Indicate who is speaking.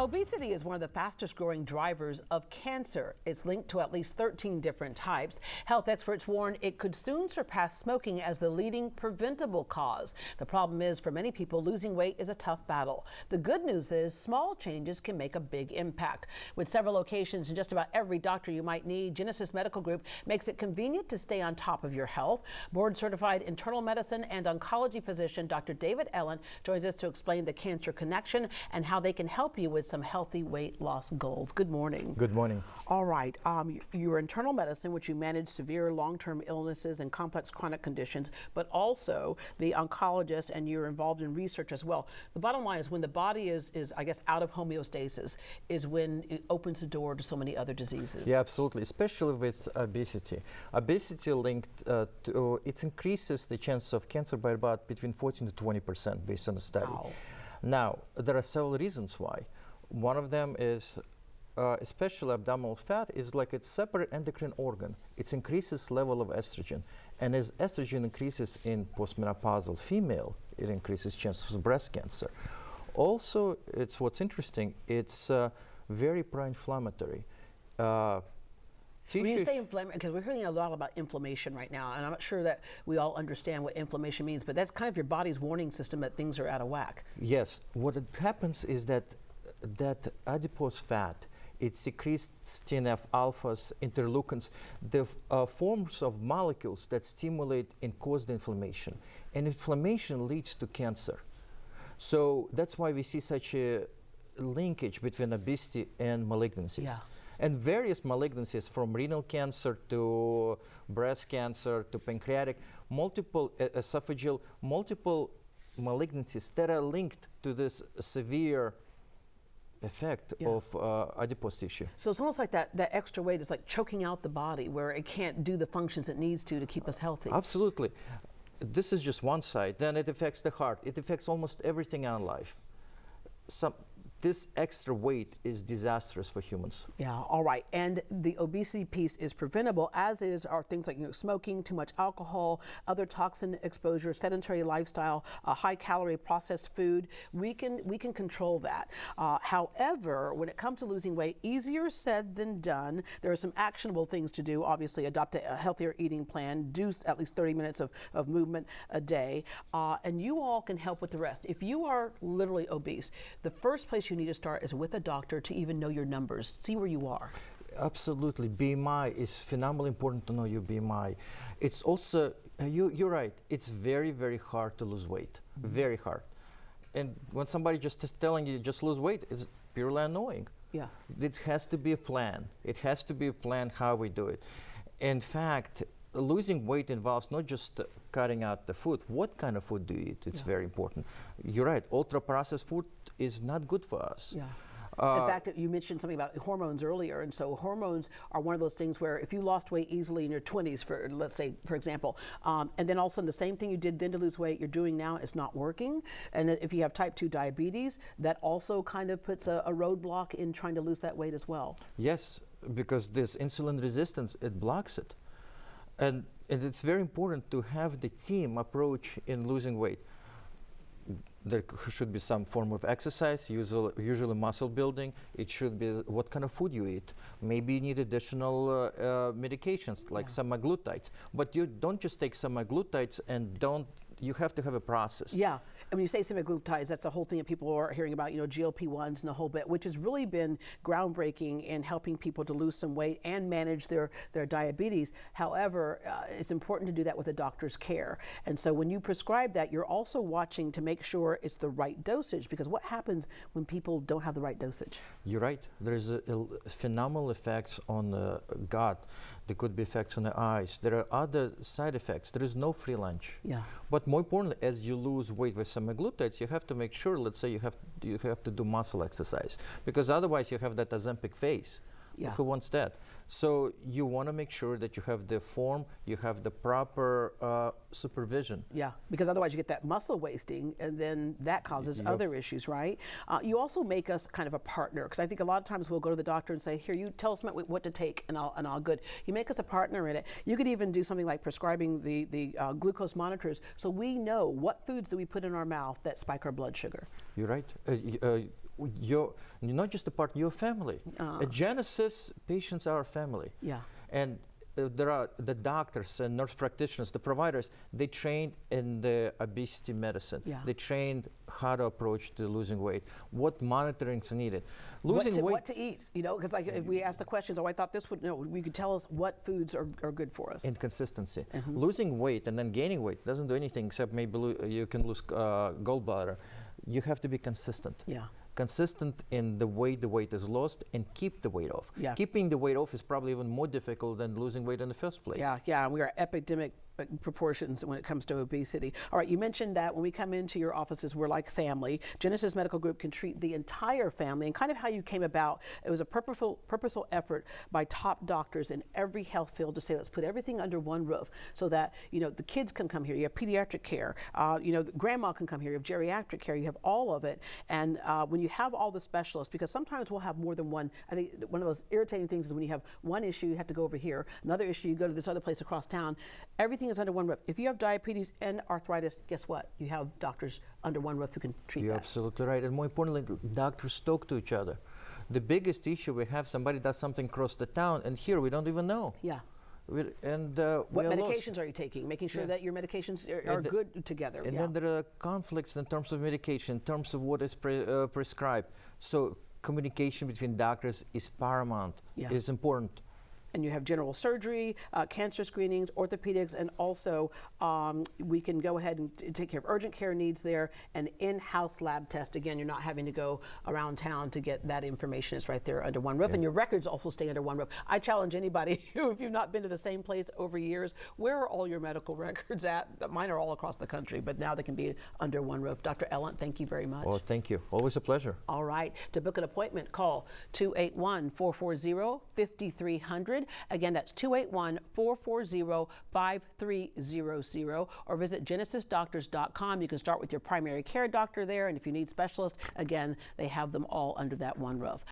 Speaker 1: Obesity is one of the fastest growing drivers of cancer. It's linked to at least 13 different types. Health experts warn it could soon surpass smoking as the leading preventable cause. The problem is, for many people, losing weight is a tough battle. The good news is small changes can make a big impact. With several locations and just about every doctor you might need, Genesis Medical Group makes it convenient to stay on top of your health. Board-certified internal medicine and oncology physician Dr. David Ellen joins us to explain the cancer connection and how they can help you with some healthy weight loss goals. Good morning.
Speaker 2: Good morning.
Speaker 1: All right. You're internal medicine, which you manage severe long-term illnesses and complex chronic conditions, but also the oncologist, and you're involved in research as well. The bottom line is when the body is I guess, out of homeostasis is when it opens the door to so many other diseases.
Speaker 2: Yeah, absolutely, especially with obesity. Obesity linked to, it increases the chance of cancer by about between 14 to 20% based on a study.
Speaker 1: Wow.
Speaker 2: Now, there are several reasons why. One of them is, especially abdominal fat, is like a separate endocrine organ. It increases level of estrogen. And as estrogen increases in postmenopausal female, it increases chances of breast cancer. Also, it's what's interesting, it's very pro-inflammatory.
Speaker 1: When you say inflammation, because we're hearing a lot about inflammation right now, and I'm not sure that we all understand what inflammation means, but that's kind of your body's warning system that things are out of whack.
Speaker 2: Yes, what happens is that adipose fat, it secretes TNF alphas, interleukins, the forms of molecules that stimulate and cause the inflammation. And inflammation leads to cancer. So that's why we see such a linkage between obesity and malignancies.
Speaker 1: Yeah.
Speaker 2: And various malignancies, from renal cancer to breast cancer to pancreatic, multiple esophageal, multiple malignancies that are linked to this severe effect of adipose tissue.
Speaker 1: So it's almost like that extra weight is like choking out the body where it can't do the functions it needs to keep us healthy.
Speaker 2: Absolutely. This is just one side. Then it affects the heart. It affects almost everything in life. This extra weight is disastrous for humans.
Speaker 1: Yeah, all right. And the obesity piece is preventable, as are things like smoking, too much alcohol, other toxin exposure, sedentary lifestyle, high calorie processed food. We can control that. However, when it comes to losing weight, easier said than done. There are some actionable things to do. Obviously, adopt a healthier eating plan, do at least 30 minutes of movement a day, and you all can help with the rest. If you are literally obese, the first place you need to start is with a doctor to even know your numbers, see where you are.
Speaker 2: Absolutely. BMI is phenomenally important to know your BMI. It's also, you're right, it's very, very hard to lose weight. Very hard. And when somebody just is telling you just lose weight, it's purely annoying.
Speaker 1: Yeah.
Speaker 2: It has to be a plan. It has to be a plan how we do it. In fact, losing weight involves not just cutting out the food. What kind of food do you eat? It's very important. You're right, ultra-processed food is not good for us.
Speaker 1: Yeah. In fact, you mentioned something about hormones earlier, and so hormones are one of those things where if you lost weight easily in your 20s, let's say, for example, and then all of a sudden the same thing you did then to lose weight you're doing now is not working, and if you have type 2 diabetes, that also kind of puts a roadblock in trying to lose that weight as well.
Speaker 2: Yes, because this insulin resistance, it blocks it. And it's very important to have the team approach in losing weight. There should be some form of exercise, usually muscle building. It should be what kind of food you eat. Maybe you need additional medications like semaglutides. But you don't just take semaglutides and you have to have a process.
Speaker 1: Yeah. And when you say semaglutides, that's the whole thing that people are hearing about, GLP-1s and the whole bit, which has really been groundbreaking in helping people to lose some weight and manage their diabetes. However, it's important to do that with a doctor's care. And so when you prescribe that, you're also watching to make sure it's the right dosage, because what happens when people don't have the right dosage?
Speaker 2: You're right. There's phenomenal effects on the gut. There could be effects on the eyes. There are other side effects. There is no free lunch.
Speaker 1: Yeah.
Speaker 2: But more importantly, as you lose weight with semaglutides, you have to make sure, let's say you have to do muscle exercise, because otherwise you have that Ozempic face.
Speaker 1: Yeah.
Speaker 2: Who wants that? So you want to make sure that you have the form, you have the proper supervision.
Speaker 1: Yeah, because otherwise you get that muscle wasting, and then that causes other issues, right? You also make us kind of a partner, because I think a lot of times we'll go to the doctor and say, here, you tell us what to take, and I'll good. You make us a partner in it. You could even do something like prescribing the glucose monitors, so we know what foods do we put in our mouth that spike our blood sugar.
Speaker 2: You're right. you're not just a part of your family. At Genesis, patients are family.
Speaker 1: Yeah.
Speaker 2: And there are the doctors and nurse practitioners, the providers, they trained in the obesity medicine.
Speaker 1: Yeah.
Speaker 2: They trained how to approach to losing weight, what monitoring is needed. Losing weight.
Speaker 1: What to eat, you know, because like if we ask the questions, oh, I thought this would, no, we could tell us what foods are good for us.
Speaker 2: Inconsistency. Losing weight and then gaining weight doesn't do anything except maybe you can lose gallbladder. You have to be consistent.
Speaker 1: Yeah.
Speaker 2: Consistent in the weight is lost and keep the weight off.
Speaker 1: Yeah.
Speaker 2: Keeping the weight off is probably even more difficult than losing weight in the first place.
Speaker 1: Yeah, we are epidemic proportions when it comes to obesity. All right, you mentioned that when we come into your offices, we're like family. Genesis Medical Group can treat the entire family, and kind of how you came about, it was a purposeful effort by top doctors in every health field to say, let's put everything under one roof so that, you know, the kids can come here, you have pediatric care, you know, grandma can come here, you have geriatric care, you have all of it. And when you have all the specialists, because sometimes we'll have more than one, I think one of those irritating things is when you have one issue, you have to go over here, another issue, you go to this other place across town. Everything is under one roof. If you have diabetes and arthritis, guess what? You have doctors under one roof who can treat
Speaker 2: You're
Speaker 1: that.
Speaker 2: absolutely right. And more importantly, doctors talk to each other. The biggest issue we have, somebody does something across the town, and here we don't even know.
Speaker 1: Yeah.
Speaker 2: What
Speaker 1: medications are you taking? Making sure that your medications are good together.
Speaker 2: And then there are conflicts in terms of medication, in terms of what is prescribed. So communication between doctors is paramount, is important.
Speaker 1: And you have general surgery, cancer screenings, orthopedics, and also we can go ahead and take care of urgent care needs there, and in-house lab test. Again, you're not having to go around town to get that information. It's right there under one roof, and your records also stay under one roof. I challenge anybody who, if you've not been to the same place over years, where are all your medical records at? Mine are all across the country, but now they can be under one roof. Dr. Ellant, thank you very much.
Speaker 2: Oh, thank you. Always a pleasure.
Speaker 1: All right. To book an appointment, call 281-440-5300. Again, that's 281-440-5300, or visit genesisdoctors.com. You can start with your primary care doctor there, and if you need specialists, again, they have them all under that one roof.